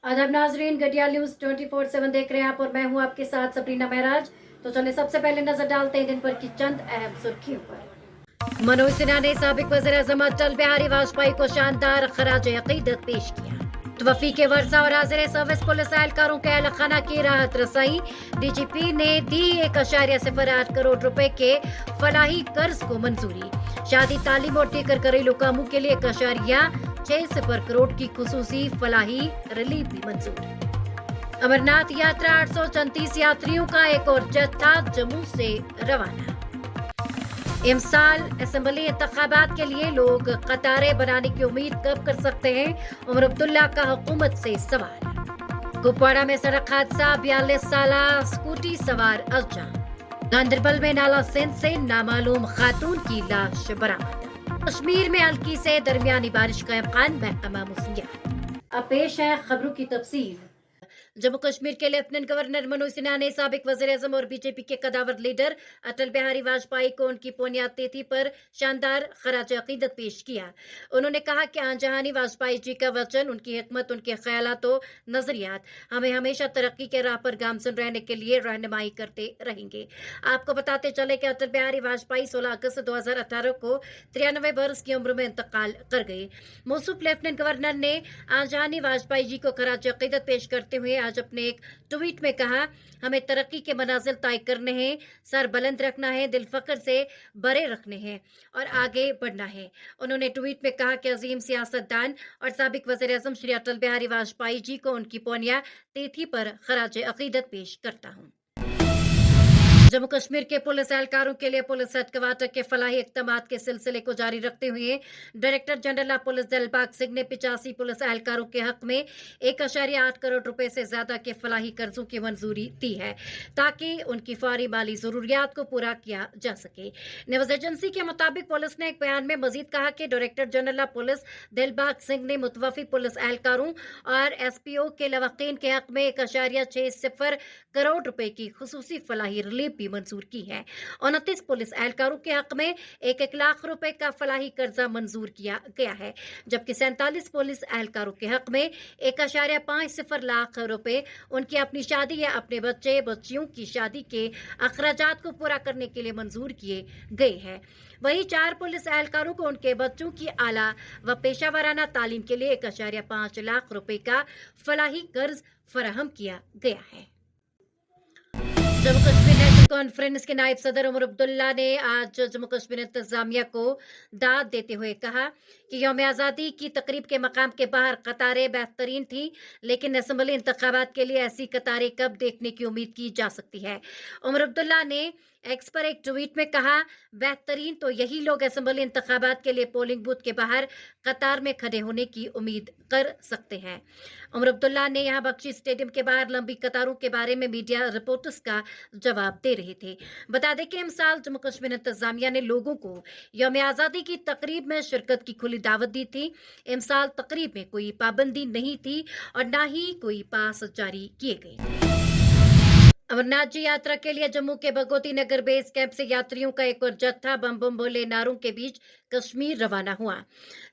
आदाब नाजरीन, गडियाल न्यूज 24/7 देख रहे हैं आप और मैं हूं आपके साथ सब्रीना महराज। तो चलिए सबसे पहले नजर डालते हैं दिन भर की चंद अहम सुर्खियों पर। मनोज सिन्हा ने साबिक वज़ीर-ए-आज़म अटल बिहारी वाजपेयी को शानदार खराज अकीदत पेश किया। तवफ़ी के वर्षा और हाजिर सर्विस पुलिस एहलकारों के अहल खाना की राहत रसाई। डीजीपी ने दी 1.08 करोड़ रुपए के फलाही कर्ज को मंजूरी। शादी, तालीम और दीगर घरेलू कामों के लिए 1.6 करोड़ की खुसूसी फलाही रिलीफ भी मंजूर। अमरनाथ यात्रा 834 यात्रियों का एक और जत्था जम्मू से रवाना। इमसाल असेंबली इंतखाबात के लिए लोग कतारें बनाने की उम्मीद कब कर सकते हैं? उमर अब्दुल्ला का हुकूमत से सवाल। कुपवाड़ा में सड़क हादसा, 42 साला स्कूटी सवार अजान। गांदरबल में नाला सिंध से नामालूम खातून की लाश बरामद। कश्मीर में हल्की से दरमियानी बारिश का इम्कान, महकमा मौसमियात। अब पेश है खबरों की तफसील। जम्मू कश्मीर के लेफ्टिनेंट गवर्नर मनोज सिन्हा ने साबिक वज़ीर-ए-आज़म और बीजेपी के कदावर लीडर अटल बिहारी वाजपेयी को उनकी पुण्यतिथि पर शानदार खराज अकीदत पेश किया। उन्होंने कहा कि आनजहानी वाजपेयी जी का वचन, उनकी हिकमत, उनके ख्यालात और नजरियात हमें हमेशा तरक्की के राह पर गामजन रहने के लिए रहनुमाई करते रहेंगे। आपको बताते चले कि अटल बिहारी वाजपेयी 16 अगस्त 2018 को 93 बरस की उम्र में इंतकाल कर गए। मौसूफ लेफ्टिनेंट गवर्नर ने आनजहानी वाजपेयी जी को खराज अकीदत पेश करते हुए आज अपने एक ट्वीट में कहा, हमें तरक्की के मनाजिल तय करने हैं, सर बुलंद रखना है, दिल फख्र से बरे रखने हैं और आगे बढ़ना है। उन्होंने ट्वीट में कहा कि अजीम सियासतदान और साबिक वज़ीर-ए-आज़म श्री अटल बिहारी वाजपेयी जी को उनकी पुण्य तिथि पर खराज अकीदत पेश करता हूँ। जम्मू कश्मीर के पुलिस एहलकारों के लिए पुलिस हेडक्वार्टर के फलाही इक़दामात के सिलसिले को जारी रखते हुए director general of police Dilbag Singh ने 85 पुलिस एहलकारों के हक में 1.8 करोड़ रुपए से ज्यादा के फलाही कर्जों की मंजूरी दी है ताकि उनकी फौरी माली जरूरियात को पूरा किया जा सके। न्यूज एजेंसी के मुताबिक पुलिस ने एक बयान में मजीद कहा कि director general of police Dilbag Singh ने मुतवफ़ी पुलिस एहलकारों और SPO के लवाकीन के हक में 1.60 करोड़ रुपए की खुसूसी फलाही रिलीफ भी मंजूर की है। 29 पुलिस एहलकारों के हक में 1 लाख रुपए का फलाही कर्जा मंजूर किया गया है, जबकि 47 पुलिस एहलकारों के हक में 1.50 लाख रुपए उनकी अपनी शादी या अपने बच्चे बच्चियों की शादी के अखराजात को पूरा करने के लिए मंजूर किए गए हैं। वहीं 4 पुलिस एहलकारों को उनके बच्चों की आला व पेशा वाराना तालीम के लिए 1.5 लाख रुपए का फलाही कर्ज फराहम किया गया है। जम्मू कश्मीर नेशनल कॉन्फ्रेंस के नायब सदर उमर अब्दुल्ला ने आज जम्मू कश्मीर इंतजामिया को दाद देते हुए कहा कि यौम आज़ादी की तकरीब के मकाम के बाहर कतारें बेहतरीन थी, लेकिन असेंबली इंतखाबात के लिए ऐसी कतारें कब देखने की उम्मीद की जा सकती है। उमर अब्दुल्ला ने एक्स पर एक ट्वीट में कहा, बेहतरीन तो यही लोग असेंबली इंतखाबात के लिए पोलिंग बूथ के बाहर कतार में खड़े होने की उम्मीद कर सकते हैं। उमर अब्दुल्ला ने यहां बख्शी स्टेडियम के बाहर लंबी कतारों के बारे में मीडिया रिपोर्टर्स का जवाब दे रहे थे। बता दें कि इमसाल जम्मू कश्मीर इंतजामिया ने लोगों को यौम आज़ादी की तकरीब में शिरकत की खुली दावत दी थी। इमसाल तकरीब में कोई पाबंदी नहीं थी और न ही कोई पास जारी किए गए। अमरनाथ जी यात्रा के लिए जम्मू के भगवती नगर बेस कैंप से यात्रियों का एक और जत्था बम बम भोले नारों के बीच कश्मीर रवाना हुआ।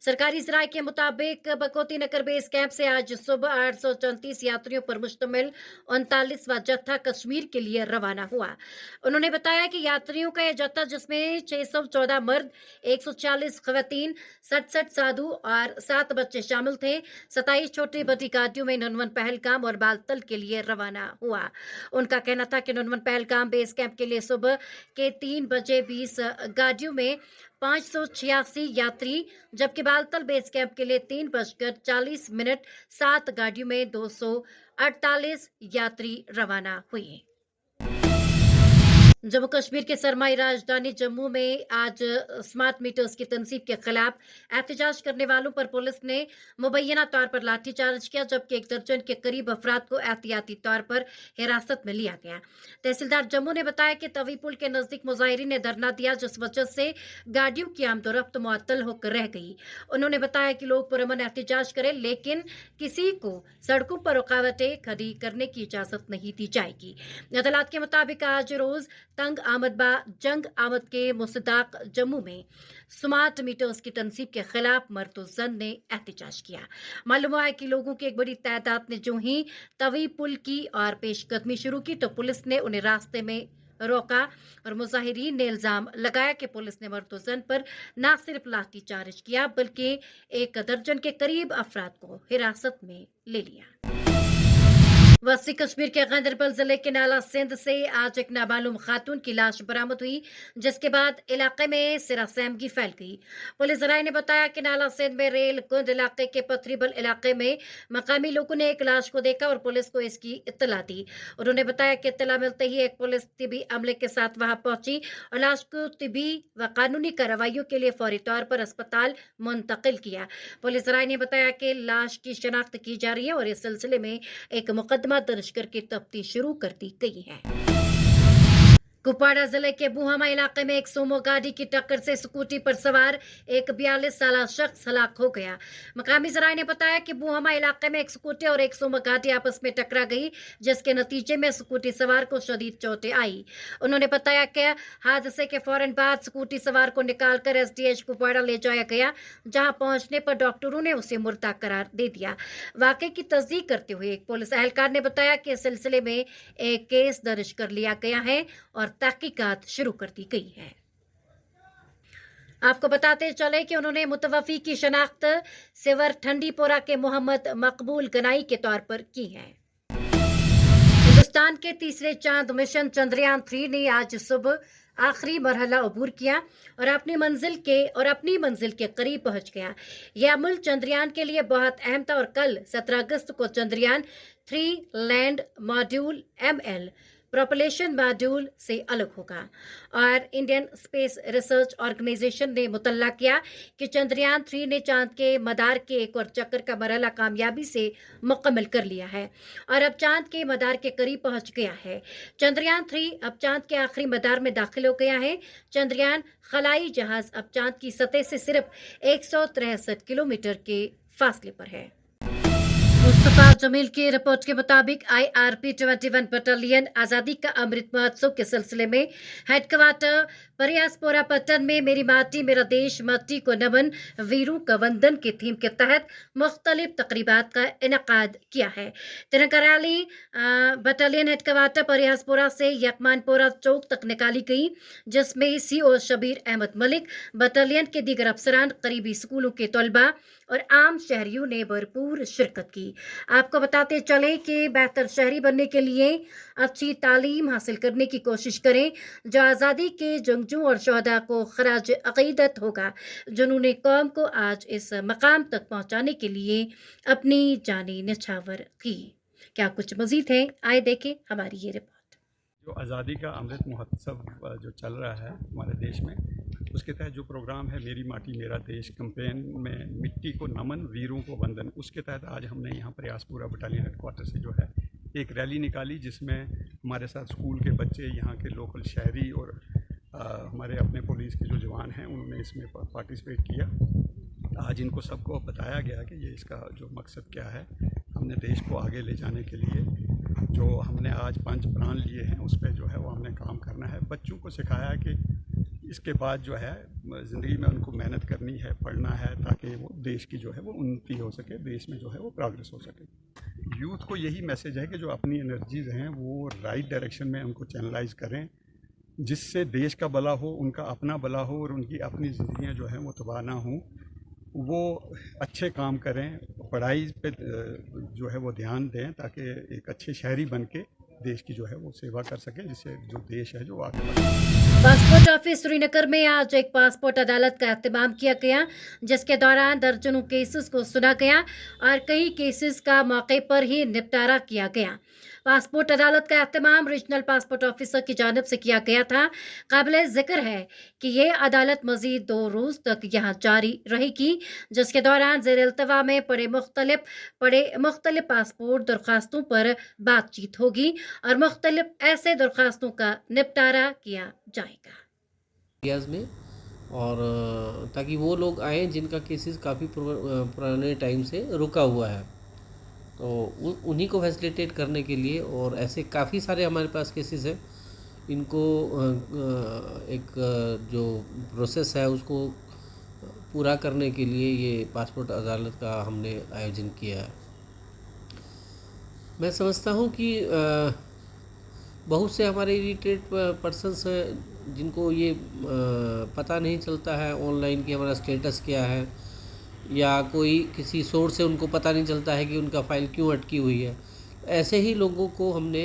सरकारी ज़राए के मुताबिक भगवती नगर बेस कैंप से आज सुबह 834 यात्रियों पर मुश्तमिल 39वां जत्था कश्मीर के लिए रवाना हुआ। उन्होंने बताया कि यात्रियों का यह जत्था, जिसमें 614 मर्द, 140 खवातीन, 67 साधु और 7 बच्चे शामिल थे, 27 छोटी बड़ी गाड़ियों में ननवन पहलगाम और बालतल के लिए रवाना हुआ। उनका कहना था कि ननवन पहलगाम बेस कैंप के लिए सुबह के 3 बजे 20 गाड़ियों में 586 यात्री, जबकि बालतल बेस कैंप के लिए 3:40 7 गाड़ियों में 248 यात्री रवाना हुए। जम्मू कश्मीर के सरमाई राजधानी जम्मू में आज स्मार्ट मीटर्स की तनसीब के खिलाफ एहतजाज करने वालों पर पुलिस ने मुबैना तौर पर लाठीचार्ज किया, जबकि 1 दर्जन के करीब अफराद को एहतियाती तौर पर हिरासत में लिया गया। तहसीलदार जम्मू ने बताया कि तवी पुल के नजदीक मुजाहिरीन ने धरना दिया, जिस वजह से गाड़ियों की आमदोरफ्त मुअत्तल होकर रह गई। उन्होंने बताया कि लोग पुरअमन एहतजाज करें, लेकिन किसी को सड़कों पर रुकावटें खड़ी करने की इजाजत नहीं दी जाएगी। अदालत के मुताबिक आज रोज तंग आमद बा जंग आमद के मुस्तदाक जम्मू में स्मार्ट मीटर्स की तनसीब के खिलाफ मर्दोजन ने एहतजाज किया। मालूम हुआ है कि लोगों की एक बड़ी तादाद ने जो ही तवी पुल की और पेशकदमी शुरू की तो पुलिस ने उन्हें रास्ते में रोका और मुजाहिरीन ने इल्जाम लगाया कि पुलिस ने मर्दोजन पर न सिर्फ लाठीचार्ज किया बल्कि एक दर्जन के करीब अफराद को हिरासत में ले लिया। वस्ती कश्मीर के गांदरबल जिले के नाला सिंध से आज एक नामालूम खातून की लाश बरामद हुई, जिसके बाद इलाके में सिरासहमगी फैल गई। पुलिस राय ने बताया कि नाला सिंध में रेल गुंद इलाके के पथरीबल इलाके में मकामी लोगों ने एक लाश को देखा और पुलिस को इसकी इत्तला दी। उन्होंने बताया कि इत्तला मिलते ही एक पुलिस तिबी अमले के साथ वहां पहुंची और लाश को तिबी व कानूनी कार्रवाइयों के लिए फौरी तौर पर अस्पताल मुंतकिल किया। पुलिस राय ने बताया कि लाश की शनाख्त की जा रही है और इस सिलसिले में एक मुकदमा दर्ज करके तफ्तीश शुरू कर दी गई है। कुपवाड़ा जिले के बुहामा इलाके में एक सोमो गाड़ी की टक्कर से स्कूटी पर सवार एक 42 साल शख्स हलाक हो गया। मकामी जराये ने बताया कि बुहामा इलाके में एक स्कूटी और एक सोमो गाड़ी आपस में टकरा गई, जिसके नतीजे में स्कूटी सवार को शदीद चोटें आई। उन्होंने बताया कि हादसे के फौरन बाद स्कूटी सवार को निकालकर एसडीएच कुपवाड़ा ले जाया गया, जहां पहुंचने पर डॉक्टरों ने उसे मुर्दा करार दे दिया। वाकये की तस्दीक करते हुए एक पुलिस एहलकार ने बताया कि इस सिलसिले में एक केस दर्ज कर लिया गया है और तहकीकात शुरू कर दी गई है। आपको बताते चले कि उन्होंने मुतवफ़ी की शनाख्त सिवर ठंडीपोरा के मोहम्मद मकबूल गनाई के तौर पर की है। हिंदुस्तान के तीसरे चांद मिशन चंद्रयान 3 ने आज सुबह आखिरी मरहला अबूर किया और अपनी मंजिल के करीब पहुंच गया। यह अमल चंद्रयान के लिए बहुत अहम था और कल 17 अगस्त को Chandrayaan 3 land module ML propulsion module से अलग होगा और इंडियन स्पेस रिसर्च ऑर्गेनाइजेशन ने मुतल्ला किया कि चंद्रयान 3 ने चांद के मदार के एक और चक्कर का मरहला कामयाबी से मुकम्मल कर लिया है और अब चांद के मदार के करीब पहुंच गया है। चंद्रयान 3 अब चांद के आखिरी मदार में दाखिल हो गया है। चंद्रयान खलाई जहाज अब चांद की सतह से सिर्फ 163 किलोमीटर के फासले पर है। मुस्तफा जमील की रिपोर्ट के मुताबिक IRP 21 बटालियन आज़ादी का अमृत महोत्सव के सिलसिले में हेडक्वार्टर परियासपोरा पट्टन में मेरी माटी मेरा देश मट्टी को नमन वीरों का वंदन के थीम के तहत मुख्तलिफ तकरीबात का इनकाद किया है। तिरंगा रैली बटालियन हेडक्वार्टर परियासपोरा से यकमानपोरा चौक तक निकाली गई, जिसमें CO शबीर अहमद मलिक, बटालियन के दीगर अफसरान, करीबी स्कूलों के तलबा और आम शहरियों ने भरपूर शिरकत की। आपको बताते चले कि बेहतर शहरी बनने के लिए अच्छी तालीम हासिल करने की कोशिश करें, जो आज़ादी के जंगजू और शहदा को खराज अक़ीदत होगा, जिन्होंने कौम को आज इस मकाम तक पहुंचाने के लिए अपनी जानी निछावर की। क्या कुछ मजीद है, आए देखें हमारी ये रिपोर्ट। जो आज़ादी का अमृत महोत्सव जो चल रहा है हमारे देश में, उसके तहत जो प्रोग्राम है मेरी माटी मेरा देश कैंपेन में मिट्टी को नमन वीरों को वंदन, उसके तहत आज हमने यहाँ प्रयासपुरा बटालियन हेडक्वार्टर से जो है एक रैली निकाली, जिसमें हमारे साथ स्कूल के बच्चे, यहाँ के लोकल शहरी और हमारे अपने पुलिस के जो जवान हैं उन्होंने इसमें पार्टिसिपेट किया। आज इनको सबको बताया गया कि ये इसका जो मकसद क्या है। हमने देश को आगे ले जाने के लिए जो हमने आज 5 प्राण लिए हैं उस पर जो है वो हमने काम करना है। बच्चों को सिखाया कि इसके बाद जो है ज़िंदगी में उनको मेहनत करनी है, पढ़ना है, ताकि वो देश की जो है वो उन्नति हो सके, देश में जो है वो प्रोग्रेस हो सके। यूथ को यही मैसेज है कि जो अपनी एनर्जीज़ हैं वो राइट डायरेक्शन में उनको चैनलाइज करें, जिससे देश का भला हो, उनका अपना भला हो और उनकी अपनी ज़िंदगियाँ जो हैं वो तबाह ना हों। वो अच्छे काम करें, पढ़ाई पे जो है वो ध्यान दें, ताकि एक अच्छे शहरी बन के देश की जो है वो सेवा कर सकें, जिससे जो देश है जो आगे बढ़े। पासपोर्ट ऑफिस श्रीनगर में आज एक पासपोर्ट अदालत का एहतमाम किया गया, जिसके दौरान दर्जनों केसेस को सुना गया और कई केसेस का मौके पर ही निपटारा किया गया। पासपोर्ट अदालत का एहतमाम रीजनल पासपोर्ट ऑफिसर की जानिब से किया गया था। काबिल जिक्र है कि ये अदालत मजीद 2 रोज तक यहाँ जारी रहेगी, जिसके दौरान ज़ेर-ए-इल्तिवा में पड़े मुख्तलिफ पासपोर्ट दरख्वास्तों पर बातचीत होगी और मुख्तलिफ ऐसे दरख्वास्तों का निपटारा किया जाएगा में, और ताकि वो लोग आएँ जिनका केसेस काफ़ी पुराने टाइम से रुका हुआ है, तो उन्हीं को फैसिलिटेट करने के लिए। और ऐसे काफ़ी सारे हमारे पास केसेस हैं ان کو ایک جو پروسیس ہے اس کو پورا کرنے کے لیے یہ پاسپورٹ عدالت کا ہم نے آیوجن کیا ہے۔ میں سمجھتا ہوں کہ بہت سے ہمارے اریٹیڈ پرسنس ہیں جن کو یہ پتہ نہیں چلتا ہے آن لائن کہ ہمارا اسٹیٹس کیا ہے، یا کوئی کسی سورس سے ان کو پتہ نہیں چلتا ہے کہ ان کا فائل کیوں اٹکی ہوئی ہے۔ ایسے ہی لوگوں کو ہم نے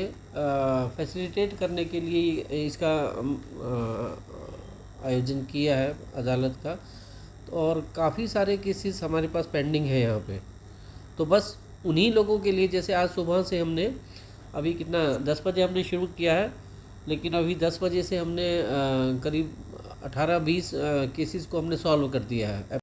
فیسیلیٹیٹ کرنے کے لیے اس کا آیوجن کیا ہے عدالت کا، اور کافی سارے کیسز ہمارے پاس پینڈنگ ہیں یہاں پہ۔ تو بس انہی لوگوں کے لیے، جیسے آج صبح سے ہم نے ابھی 10 بجے ہم نے شروع کیا ہے، لیکن ابھی 10 بجے سے ہم نے قریب 18-20 کیسز کو ہم نے سالو کر دیا ہے۔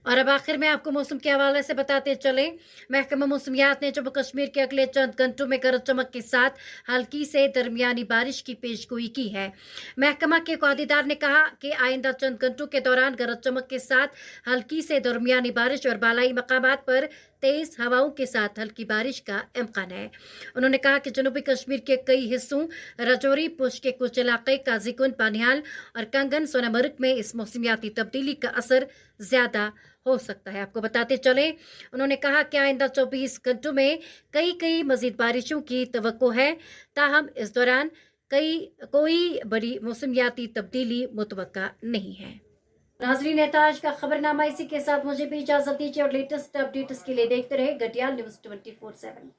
اور اب آخر میں آپ کو موسم کے حوالے سے بتاتے چلیں، محکمہ موسمیات نے جموں کشمیر کے اگلے چند گھنٹوں میں گرج چمک کے ساتھ ہلکی سے درمیانی بارش کی پیش گوئی کی ہے۔ محکمہ کے ایک عہدیدار نے کہا کہ آئندہ چند گھنٹوں کے دوران گرج چمک کے ساتھ ہلکی سے درمیانی بارش اور بالائی مقامات پر تیز ہواؤں کے ساتھ ہلکی بارش کا امکان ہے۔ انہوں نے کہا کہ جنوبی کشمیر کے کئی حصوں، راجوری، پنچ کے کچھ علاقے، قاضی گنڈ، پانیال اور کنگن سونامرگ میں اس موسمیاتی تبدیلی کا اثر زیادہ ہو سکتا ہے۔ آپ کو بتاتے چلیں، انہوں نے کہا کہ آئندہ 24 گھنٹوں میں کئی مزید بارشوں کی توقع ہے، تاہم اس دوران کوئی بڑی موسمیاتی تبدیلی متوقع نہیں ہے۔ ناظرین، آج کا خبر نامہ اسی کے ساتھ مجھے بھی اجازت دیجیے، اور لیٹسٹ اپڈیٹس کے لیے دیکھتے رہے گٹیال نیوز 24/7۔